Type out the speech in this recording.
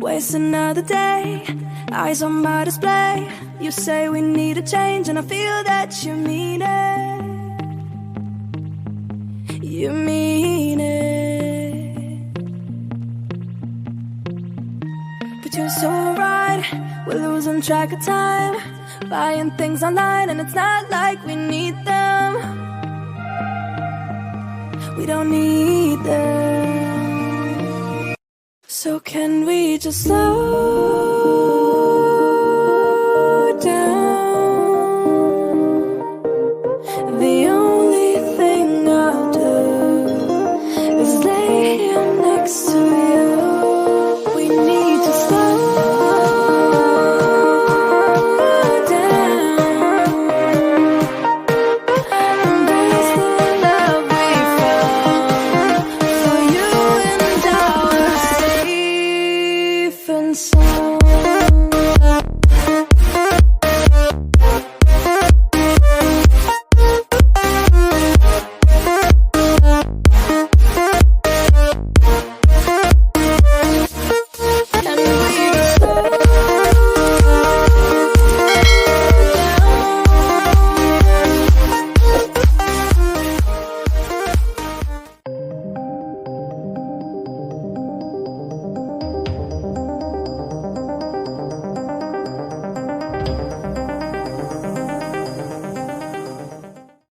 Waste another day, eyes on my display. You say we need a change, and I feel that you mean it. You mean it. But you're so right, we're losing track of time, buying things online, and it's not like we need them. We don't need them. So can we just slow